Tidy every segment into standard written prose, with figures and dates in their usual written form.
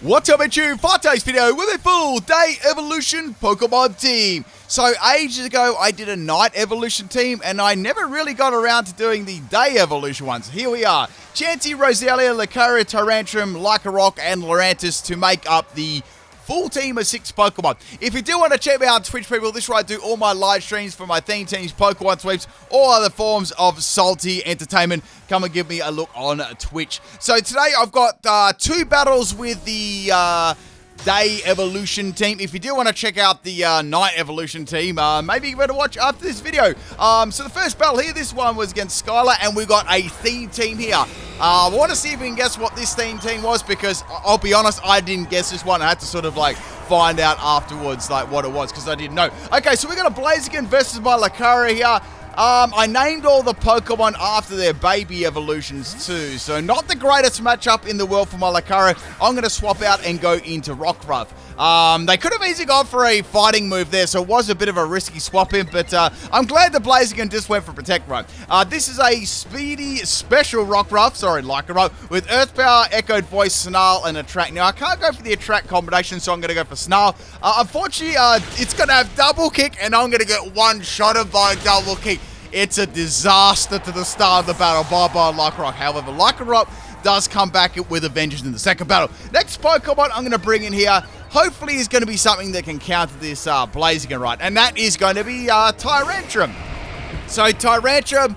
What's up, YouTube? For today's video with a full day evolution Pokemon team. So ages ago, I did a night evolution team, and I never really got around to doing the day evolution ones. Here we are. Chansey, Roselia, Lucario, Tyrantrum, Lycanroc, and Lurantis to make up the full team of 6 Pokemon. If you do want to check me out on Twitch, people, this is where I do all my live streams for my theme teams, Pokemon sweeps, all other forms of salty entertainment. Come and give me a look on Twitch. So today I've got 2 battles with the day evolution team. If you do want to check out the night evolution team, maybe you better watch after this video. So the first battle here, this one was against Skylar, and we got a theme team here. I want to see if we can guess what this theme team was, because I'll be honest, I didn't guess this one. I had to sort of like find out afterwards like what it was, because I didn't know. Okay, so we got a Blaziken versus my Lucario here. I named all the Pokemon after their baby evolutions too, so not the greatest matchup in the world for my Lucario. I'm going to swap out and go into Rockruff. They could have easily gone for a fighting move there, so it was a bit of a risky swap in, but I'm glad the Blaziken just went for Protect Run. This is a speedy special Lycanroc, with Earth Power, Echoed Voice, Snarl, and Attract. Now, I can't go for the Attract combination, so I'm going to go for Snarl. Unfortunately, it's going to have Double Kick, and I'm going to get one shot of my Double Kick. It's a disaster to the start of the battle by Lycanroc. However, Lycanroc does come back with a vengeance in the second battle. Next Pokemon I'm going to bring in here, hopefully is going to be something that can counter this Blaziken, right? And that is going to be Tyrantrum. So Tyrantrum,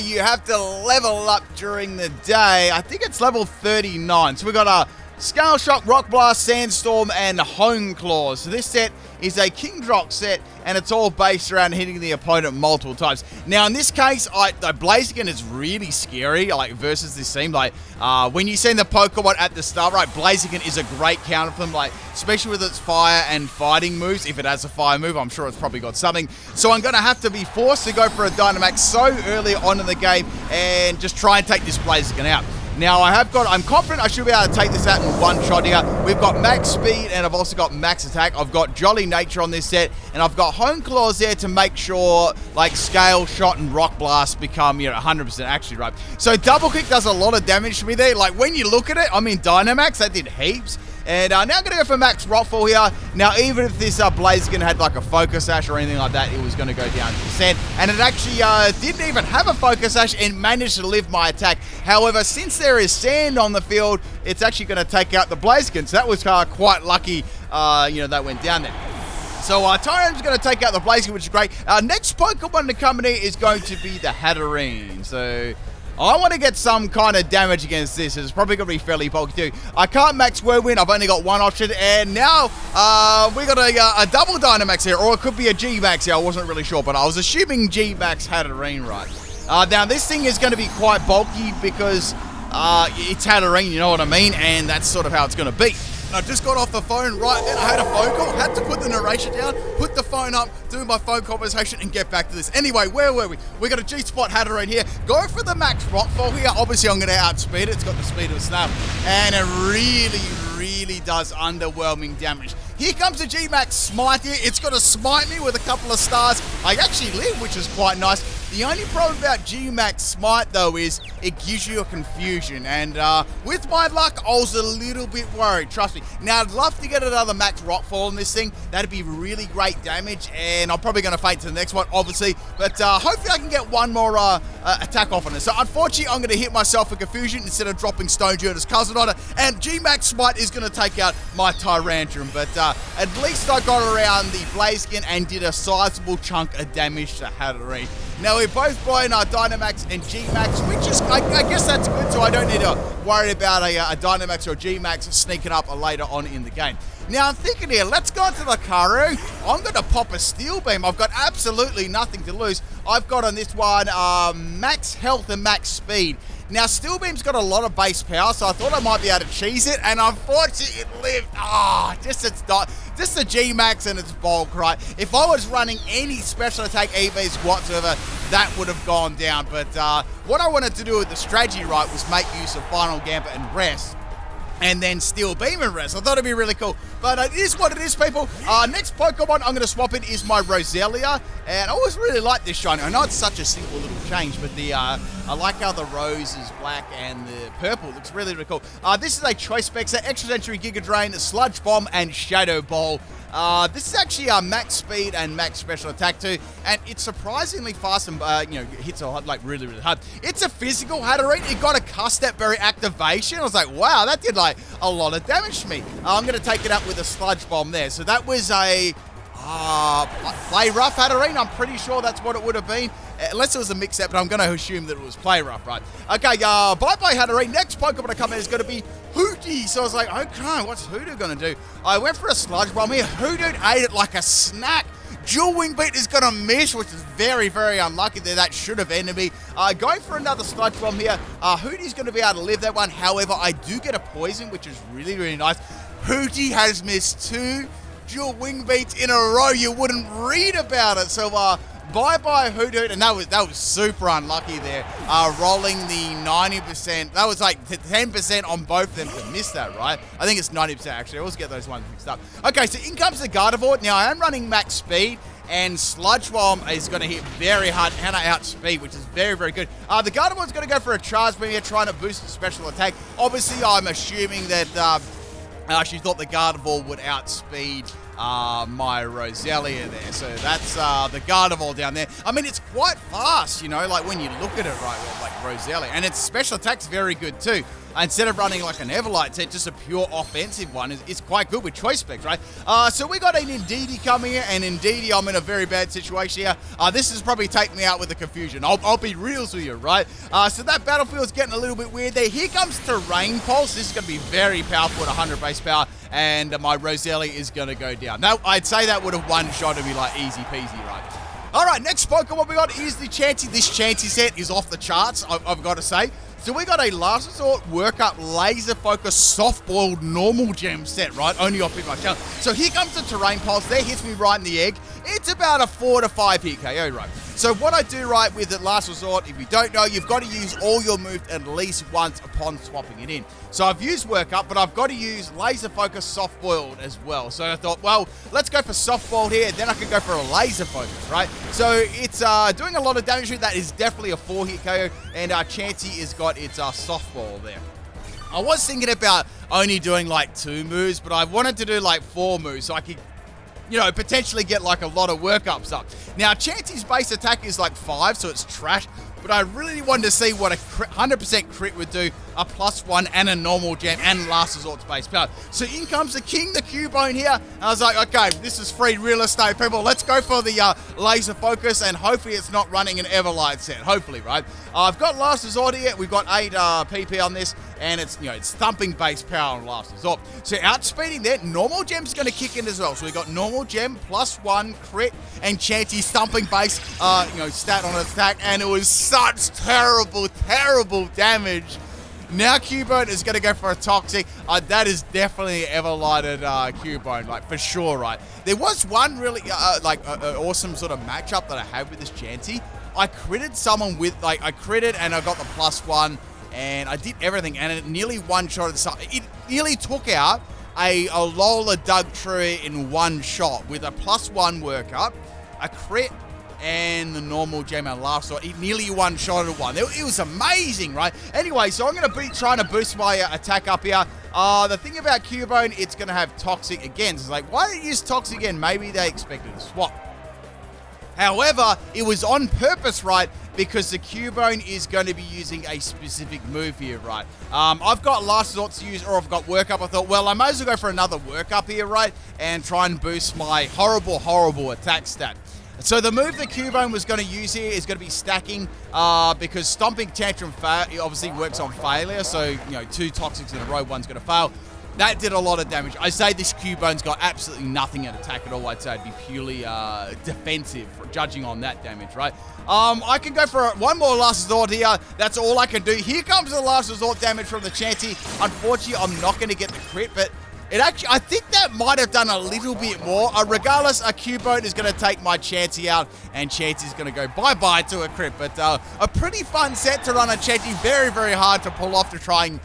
you have to level up during the day. I think it's level 39. So we got a Scale Shock, Rock Blast, Sandstorm, and Hone Claws. So this set is a Kingdrock set, and it's all based around hitting the opponent multiple times. Now, in this case, the Blaziken is really scary, like, versus this team. Like, when you send the Pokemon at the start, right, Blaziken is a great counter for them, like, especially with its fire and fighting moves. If it has a fire move, I'm sure it's probably got something. So I'm going to have to be forced to go for a Dynamax so early on in the game and just try and take this Blaziken out. Now, I'm confident I should be able to take this out in one shot here. We've got max speed, and I've also got max attack. I've got Jolly Nature on this set, and I've got Hone Claws there to make sure, like, Scale Shot and Rock Blast become, 100% actually, right? So Double Kick does a lot of damage to me there. Like, when you look at it, I mean, Dynamax, that did heaps. And now I'm going to go for Max Rockfall here. Now, even if this Blaziken had like a Focus Sash or anything like that, it was going to go down to the sand. And it actually didn't even have a Focus Sash and managed to live my attack. However, since there is sand on the field, it's actually going to take out the Blaziken. So that was quite lucky, that went down there. So Tyrant's going to take out the Blaziken, which is great. Next Pokemon to come in here is going to be the Hatterene. So I want to get some kind of damage against this. It's probably going to be fairly bulky too. I can't max Whirlwind. I've only got one option. And now we got a double Dynamax here. Or it could be a G-Max here. I wasn't really sure. But I was assuming G-Max Hatterene, right? Now this thing is going to be quite bulky because it's Hatterene, you know what I mean? And that's sort of how it's going to be. I just got off the phone right then. I had a phone call, had to put the narration down, put the phone up, do my phone conversation, and get back to this. Anyway, where were we? We got a G-Spot Hatterene here. Go for the Max Rockfall here. Obviously, I'm going to outspeed it. It's got the speed of a snap, and it really does underwhelming damage. Here comes the G-Max Smite here. It's going to smite me with a couple of stars. I actually live, which is quite nice. The only problem about G-Max Smite, though, is it gives you a confusion. And with my luck, I was a little bit worried, trust me. Now, I'd love to get another Max Rockfall on this thing. That'd be really great damage. And I'm probably going to faint to the next one, obviously. But hopefully I can get one more attack off on it. So, unfortunately, I'm going to hit myself for confusion instead of dropping Stone Journey's cousin on it. And G-Max Smite is going to take out my Tyrantrum. But at least I got around the Blaziken and did a sizable chunk of damage to Hatterene. Now, we're both buying our Dynamax and G-Max, which is, I guess that's good, so I don't need to worry about a Dynamax or a G-Max sneaking up later on in the game. Now, I'm thinking here, let's go into the Lucario. I'm going to pop a Steel Beam. I've got absolutely nothing to lose. I've got on this one max health and max speed. Now, Steel Beam's got a lot of base power, so I thought I might be able to cheese it, and unfortunately, it lived. Just the G-Max and its bulk, right? If I was running any special attack EVs whatsoever, that would have gone down. But what I wanted to do with the strategy, right, was make use of Final Gambit and Rest. and then Steel Beam and Rest. I thought it'd be really cool. But it is what it is, people. Next Pokemon I'm going to swap in is my Roselia. And I always really like this shiny. I know it's such a simple little change, but I like how the rose is black and the purple looks really, really cool. This is a Choice Specs, Extra Sensory, Giga Drain, Sludge Bomb, and Shadow Ball. This is actually max speed and max special attack too, and it's surprisingly fast and hits like really, really hard. It's a physical Hatterene. It got a Custep Berry activation. I was like, wow, that did like a lot of damage to me. I'm going to take it up with a Sludge Bomb there. So that was a Play Rough Hatterene. I'm pretty sure that's what it would have been. Unless it was a mix-up, but I'm going to assume that it was Play Rough, right? Okay, bye-bye Hatterene. Next Pokemon to come in is going to be Hootie. So I was like, okay, what's Hoodoo going to do? I went for a Sludge Bomb here. Hoodoo ate it like a snack. Dual Wing Beat is going to miss, which is very, very unlucky there. That should have ended me. Going for another Sludge Bomb here. Hootie's going to be able to live that one. However, I do get a Poison, which is really, really nice. Hootie has missed 2 Dual Wing Beats in a row. You wouldn't read about it. So, bye-bye Hoot, and that was super unlucky there. Rolling the 90%. That was like 10% on both of them to miss that, right? I think it's 90% actually. I always get those ones mixed up. Okay, so in comes the Gardevoir. Now, I am running max speed, and Sludge Bomb is going to hit very hard and outspeed, which is very, very good. The Gardevoir is going to go for a Charge Beam here, trying to boost the special attack. Obviously, I'm assuming that she thought the Gardevoir would outspeed my Roselia there. So that's the Gardevoir down there. I mean, it's quite fast, you know, like when you look at it right, like Roselia. And its special attack's very good too. Instead of running like an Everlight set, just a pure offensive one is quite good with Choice Specs, right? So we got an Indeedee coming here, and Indeedee, I'm in a very bad situation here. This is probably take me out with the confusion. I'll be reals with you, right? So that battlefield's getting a little bit weird there. Here comes Terrain Pulse. This is going to be very powerful at 100 base power, and my Roselia is going to go down. Now, I'd say that would have one-shotted me like easy peasy, right? All right, next Pokemon we got is the Chansey. This Chansey set is off the charts, I've got to say. So we got a Last Resort, Workup, Laser Focus, Soft-Boiled, Normal Gem set, right? Only off in my channel. So here comes the Terrain Pulse. There hits me right in the egg. It's about a 4 to 5 hit KO, right? So what I do right with the Last Resort, if you don't know, you've got to use all your moves at least once upon swapping it in. So I've used Workup, but I've got to use Laser Focus, Soft Boiled as well. So I thought, well, let's go for Soft Boiled here, then I can go for a Laser Focus, right? So it's doing a lot of damage. That is definitely a 4-hit KO, and Chansey has got its Soft Ball there. I was thinking about only doing like 2 moves, but I wanted to do like 4 moves so I could, you know, potentially get like a lot of workups up. Now, Chansey's base attack is like 5, so it's trash. But I really wanted to see what a 100% crit would do, a +1 and a normal gem and Last Resort's base power. So in comes the King, the Cubone here. And I was like, okay, this is free real estate, people. Let's go for the Laser Focus, and hopefully it's not running an Everlight set. Hopefully, right? I've got Last Resort here. We've got 8 PP on this, and it's, you know, it's thumping base power on Last Resort. So outspeeding there, normal gem's going to kick in as well. So we got normal gem +1 crit and Chansey's thumping base, stat on attack, and it was such terrible, terrible damage. Now Cubone is going to go for a Toxic. That is definitely Everlighted Cubone, like for sure, right? There was one really awesome sort of matchup that I had with this Chansey. I critted someone with, I critted and I got the +1, and I did everything, and it nearly one-shotted the It nearly took out a Alola Dugtrio in one shot with a +1 workup, a crit, and the normal gem and Last Resort. It nearly one-shotted one. It was amazing, right? Anyway, so I'm going to be trying to boost my attack up here. The thing about Cubone, it's going to have Toxic again. So it's like, why did you use Toxic again? Maybe they expected a swap. However, it was on purpose, right? Because the Cubone is going to be using a specific move here, right? I've got Last Resort to use, or I've got Workup. I thought, well, I might as well go for another Workup here, right? And try and boost my horrible, horrible attack stat. So the move that Cubone was going to use here is going to be stacking, because Stomping Tantrum obviously works on failure. So, you know, 2 Toxics in a row, one's going to fail. That did a lot of damage. I say this Cubone's got absolutely nothing in attack at all. I'd say it'd be purely defensive, judging on that damage, right? I can go for one more Last Resort here. That's all I can do. Here comes the Last Resort damage from the Chansey. Unfortunately, I'm not going to get the crit, but I think that might have done a little bit more. Regardless, a Cubone is going to take my Chansey out, and Chansey's going to go bye-bye to a crit. But a pretty fun set to run on Chansey. Very, very hard to pull off to try and,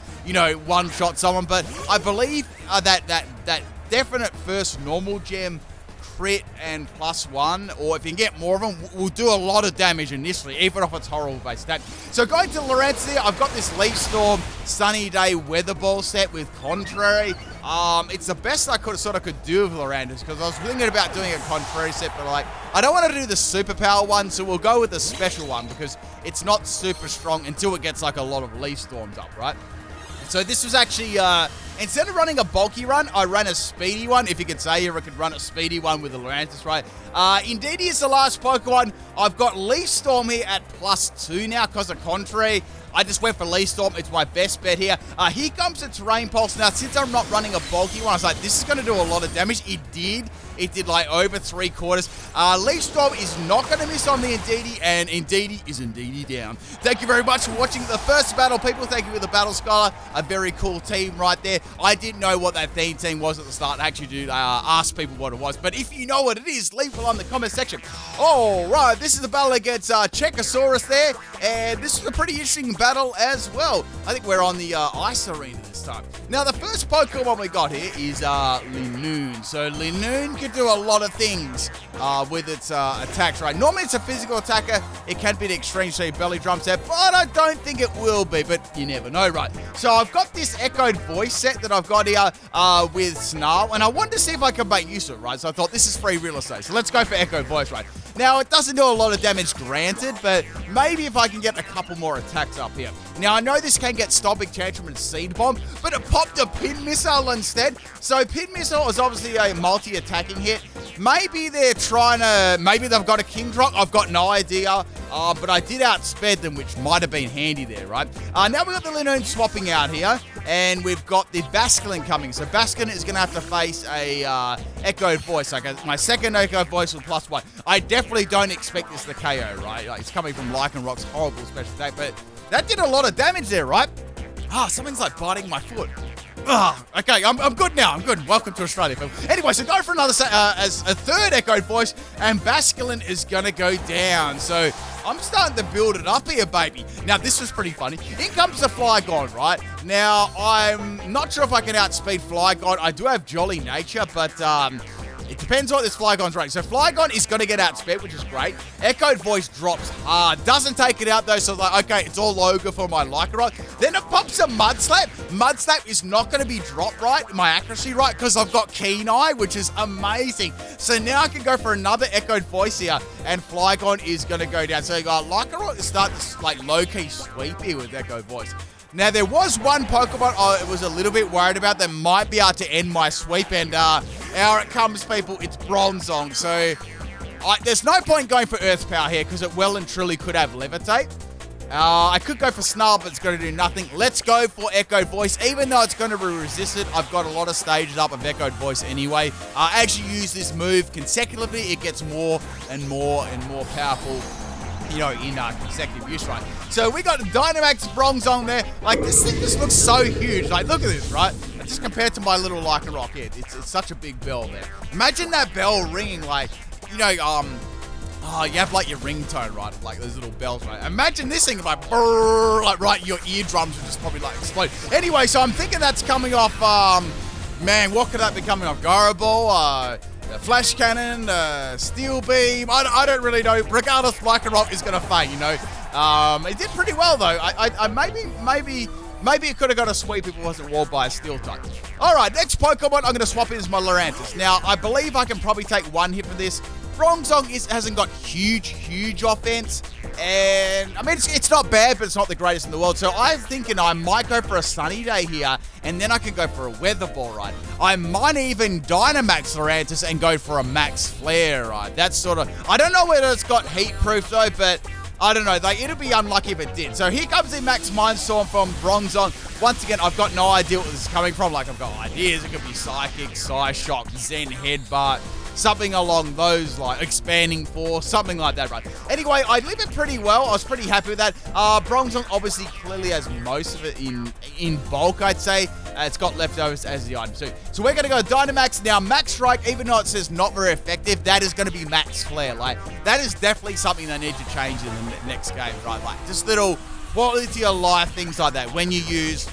one-shot someone. But I believe that definite first normal gem crit and +1, or if you can get more of them, will do a lot of damage initially, even if it's horrible base attack. So going to Lurantis here, I've got this Leaf Storm Sunny Day Weather Ball set with Contrary. It's the best I could do with Lurantis, because I was thinking about doing a Contrary set, but I don't want to do the superpower one, so we'll go with the special one, because it's not super strong until it gets a lot of Leaf Storms up, right? So this was actually, instead of running a bulky run, I ran a speedy one. If you could say I could run a speedy one with the Lurantis, right? Indeedee is the last Pokemon. I've got Leaf Storm here at +2 now because of Contrary. I just went for Leaf Storm. It's my best bet here. Here comes the Terrain Pulse. Now, since I'm not running a bulky one, I was like, this is going to do a lot of damage. It did. It did over 3/4. Leaf Storm is not going to miss on the Indeedee, and Indeedee is Indeedee down. Thank you very much for watching the first battle, people. Thank you for the battle, Skylar. A very cool team right there. I didn't know what that theme team was at the start. I actually did ask people what it was, but if you know what it is, leave it below in the comment section. All right, this is the battle against Czechosaurus there, and this is a pretty interesting battle as well. I think we're on the ice arena this time. Now, the first Pokemon we got here is Linoone. So Linoone can do a lot of things with its attacks, right? Normally it's a physical attacker. It can be the extreme speed belly drum set, but I don't think it will be, but you never know, right? So I've got this Echoed Voice set that I've got here with Snarl, and I wanted to see if I could make use of it, right? So I thought this is free real estate, so let's go for Echoed Voice, right? Now, it doesn't do a lot of damage, granted, but maybe if I can get a couple more attacks up here. Now, I know this can get Stomping Tantrum and Seed Bomb, but it popped a Pin Missile instead. So Pin Missile is obviously a multi-attacking hit. Maybe they're maybe they've got a Kingdra. I've got no idea, but I did outspeed them, which might have been handy there, right? Now we've got the Linoone swapping out here, and we've got the Basculin coming. So Basculin is going to have to face a Echoed Voice. My second Echoed Voice with +1. I definitely don't expect this to KO, right? It's coming from Lycanroc's horrible special attack, but that did a lot of damage there, right? Something's biting my foot. Okay, I'm good now. I'm good. Welcome to Australia, people. Anyway, so go for another as a third Echoed Voice, and Basculin is gonna go down. So I'm starting to build it up here, baby. Now, this was pretty funny. In comes the Flygon, right? Now, I'm not sure if I can outspeed Flygon. I do have Jolly Nature, but it depends what this Flygon's running. So Flygon is going to get outsped, which is great. Echoed Voice drops hard. Doesn't take it out, though, so okay, it's all Ogre for my Lycanroc. Then it pops a Mud Slap. Mud Slap is not going to be drop right, my accuracy right, because I've got Keen Eye, which is amazing. So now I can go for another Echoed Voice here, and Flygon is going to go down. So Lycanroc is starting to low-key sweep here with Echoed Voice. Now, there was one Pokemon I was a little bit worried about that might be able to end my sweep, and out it comes, people. It's Bronzong. So, there's no point going for Earth Power here, because it well and truly could have Levitate. I could go for Snarl, but it's going to do nothing. Let's go for Echoed Voice. Even though it's going to be resisted, I've got a lot of stages up of Echoed Voice anyway. As you use this move consecutively, it gets more and more and more powerful, in consecutive use, right? So we got Dynamax Bronzong there. This thing just looks so huge. Look at this, right? Just compared to my little Lycanroc here, it's such a big bell there. Imagine that bell ringing you have your ringtone, right? Those little bells, right? Imagine this thing brrr, right? Your eardrums would just probably explode. Anyway, so I'm thinking that's coming off, man, what could that be coming off? Garaball, Flash Cannon, Steel Beam, I don't really know. Regardless, Lycanroc is going to faint, It did pretty well, though. Maybe it could have got a sweep if it wasn't walled by a Steel type. All right, next Pokemon, I'm going to swap in as my Lurantis. Now, I believe I can probably take one hit for this. Bronzong hasn't got huge offense, and I mean it's not bad, but it's not the greatest in the world. So I'm thinking I might go for a Sunny Day here, and then I can go for a Weather Ball, right? I might even Dynamax Lurantis and go for a Max Flare, right? That's sort of, I don't know whether it's got heat proof though, but I don't know. It'll be unlucky if it did. So here comes the Max Mindstorm from Bronzong. Once again, I've got no idea what this is coming from. I've got ideas. It could be Psychic, Psyshock, Zen Headbutt, something along those lines, Expanding Force, something like that, right? Anyway, I live it pretty well. I was pretty happy with that. Bronzong obviously clearly has most of it in bulk, I'd say. It's got leftovers as the item too. So we're going to go Dynamax. Now, Max Strike, even though it says not very effective, that is going to be Max Flare. Like, that is definitely something they need to change in the next game, right? Like, just little quality of life things like that. When you use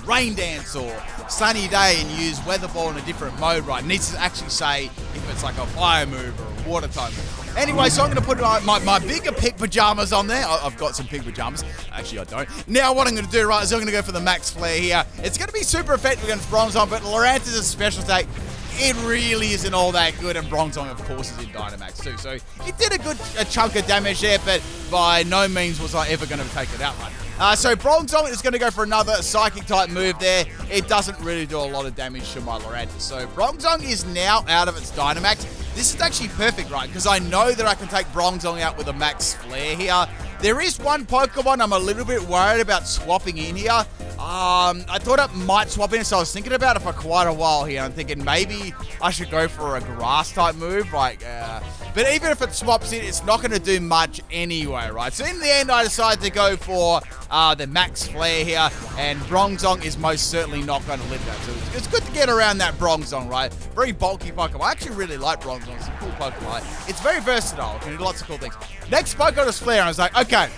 Rain Dance or Sunny Day and you use Weather Ball in a different mode, right? It needs to actually say if it's like a fire move or a water type move. Anyway, so I'm going to put my bigger pink pajamas on there. I've got some pink pajamas. Actually, I don't. Now, what I'm going to do, right, is I'm going to go for the Max Flare here. It's going to be super effective against Bronzong, but Lurantis' special state, it really isn't all that good, and Bronzong, of course, is in Dynamax too. So it did a chunk of damage there, but by no means was I ever going to take it out, right? So Bronzong is going to go for another Psychic-type move there. It doesn't really do a lot of damage to my Lurantis. So Bronzong is now out of its Dynamax. This is actually perfect, right? Because I know that I can take Bronzong out with a Max Flare here. There is one Pokemon I'm a little bit worried about swapping in here. I thought it might swap in, so I was thinking about it for quite a while here. I'm thinking maybe I should go for a Grass-type move, like... But even if it swaps in, it's not going to do much anyway, right? So in the end, I decided to go for the Max Flare here, and Bronzong is most certainly not going to live that. So it's good to get around that Bronzong, right? Very bulky Pokemon. I actually really like Bronzong. It's a cool Pokemon. It's very versatile. It can do lots of cool things. Next Pokemon is Flare, and I was like, okay,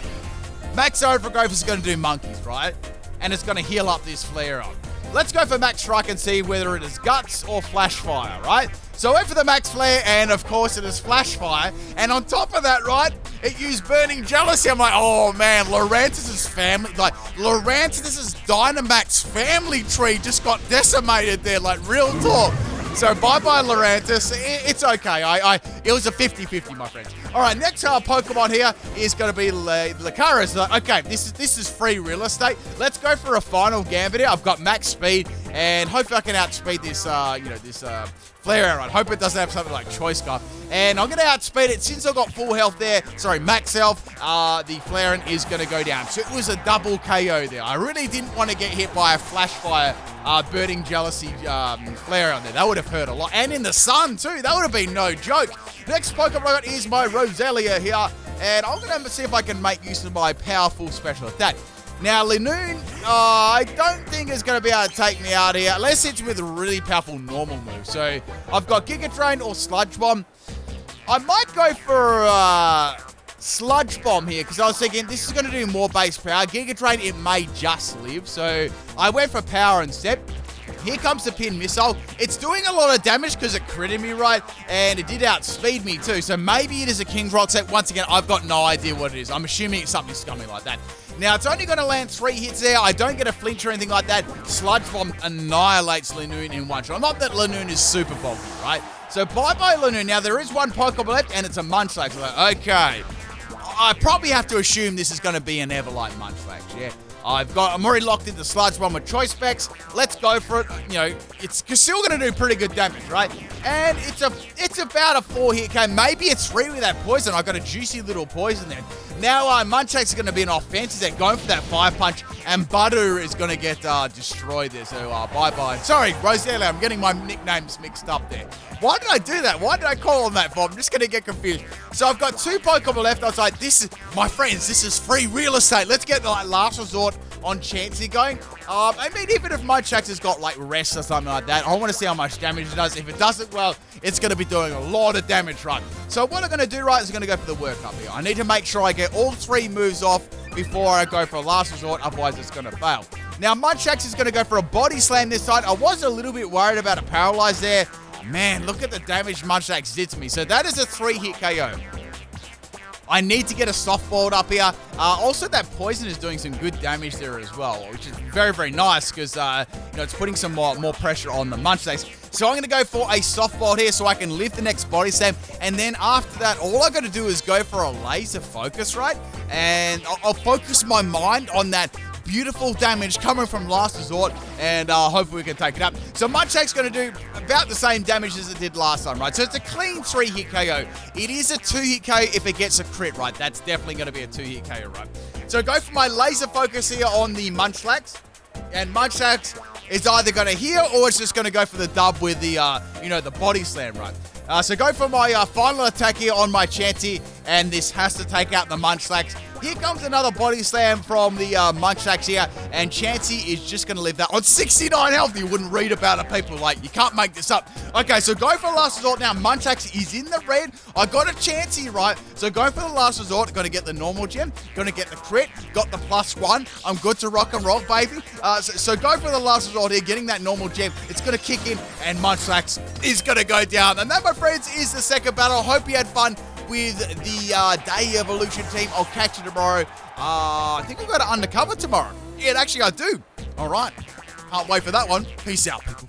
Max Overgrowth is going to do monkeys, right? And it's going to heal up this Flare up. Let's go for Max Strike and see whether it is Guts or Flash Fire, right? So I went for the Max Flare, and of course it is Flash Fire. And on top of that, right, it used Burning Jealousy. I'm like, oh man, Lurantis' family, like, Lurantis' Dynamax family tree just got decimated there, like, real talk. So bye-bye, Lurantis. It's okay. It was a 50-50, my friends. All right, next Pokemon here is going to be Lucaris. Okay, this is free real estate. Let's go for a final Gambit here. I've got max speed, and hopefully I can outspeed this, this Flare Arrow. I hope it doesn't have something like Choice Scarf. And I'm going to outspeed it. Since I've got full health there, sorry, max health, the Flareon is going to go down. So it was a double KO there. I really didn't want to get hit by a Flash Fire Burning Jealousy Flareon there. That would have hurt a lot. And in the sun too. That would have been no joke. Next Pokemon I got is my Roselia here. And I'm going to see if I can make use of my powerful special attack. Now, Linoon, I don't think is going to be able to take me out here, unless it's with a really powerful normal move. So, I've got Giga Drain or Sludge Bomb. I might go for Sludge Bomb here, because I was thinking this is going to do more base power. Giga Drain, it may just live. So, I went for power instead. Here comes the Pin Missile. It's doing a lot of damage because it critted me, right? And it did outspeed me too. So maybe it is a King's Rock set. Once again, I've got no idea what it is. I'm assuming it's something scummy like that. Now, it's only going to land 3 hits there. I don't get a flinch or anything like that. Sludge Bomb annihilates Linoon in one shot. Not that Linoon is super bulky, right? So bye-bye Linoon. Now, there is one Pokemon left, and it's a Munchlax. So, okay. I probably have to assume this is going to be an Everlight Munchlax, yeah? I'm already locked into Sludge Bomb with Choice Specs. Let's go for it. You know, it's still going to do pretty good damage, right? And it's about a 4-hit game. Maybe it's 3 with that poison. I got a juicy little poison there. Now, Munchlax is going to be an offensive there, going for that 5-punch, and Butter is going to get destroyed there. So, bye-bye. Sorry, Roselia, I'm getting my nicknames mixed up there. Why did I do that? Why did I call on that for? I'm just going to get confused. So, I've got 2 Pokemon left. I was like, my friends, this is free real estate. Let's get the last resort on Chansey going. I mean, even if Munchlax has got like rest or something like that, I want to see how much damage it does. If it doesn't, well, it's going to be doing a lot of damage, right? So what I'm going to do, right, is I'm going to go for the workup here. I need to make sure I get all 3 moves off before I go for a last resort, otherwise it's going to fail. Now, Munchlax is going to go for a body slam this side. I was a little bit worried about a paralyze there. Man, look at the damage Munchlax did to me. So that is a 3-hit KO. I need to get a softball up here. Also, that poison is doing some good damage there as well, which is very, very nice because, it's putting some more pressure on the Munchlax. So I'm going to go for a softball here so I can live the next body slam. And then after that, all I got to do is go for a laser focus, right? And I'll focus my mind on that beautiful damage coming from last resort, and hopefully we can take it up. So Munchlax's going to do about the same damage as it did last time, right? So it's a clean 3-hit KO. It is a 2-hit KO if it gets a crit, right? That's definitely going to be a 2-hit KO, right? So go for my laser focus here on the Munchlax, and Munchlax is either going to heal or it's just going to go for the dub with the, the body slam, right? So go for my final attack here on my Chansey, and this has to take out the Munchlax. Here comes another body slam from the Munchlax here, and Chansey is just going to live that on 69 health. You wouldn't read about it, people. Like, you can't make this up. Okay, so going for the last resort now. Munchlax is in the red. I got a Chansey, right? So going for the last resort, going to get the normal gem, going to get the crit, got the +1. I'm good to rock and roll, baby. So go for the last resort here, getting that normal gem. It's going to kick in, and Munchlax is going to go down. And that, my friends, is the second battle. Hope you had fun with the Day Evolution team. I'll catch you tomorrow. I think I've got an undercover tomorrow. Yeah, actually I do. All right. Can't wait for that one. Peace out, people.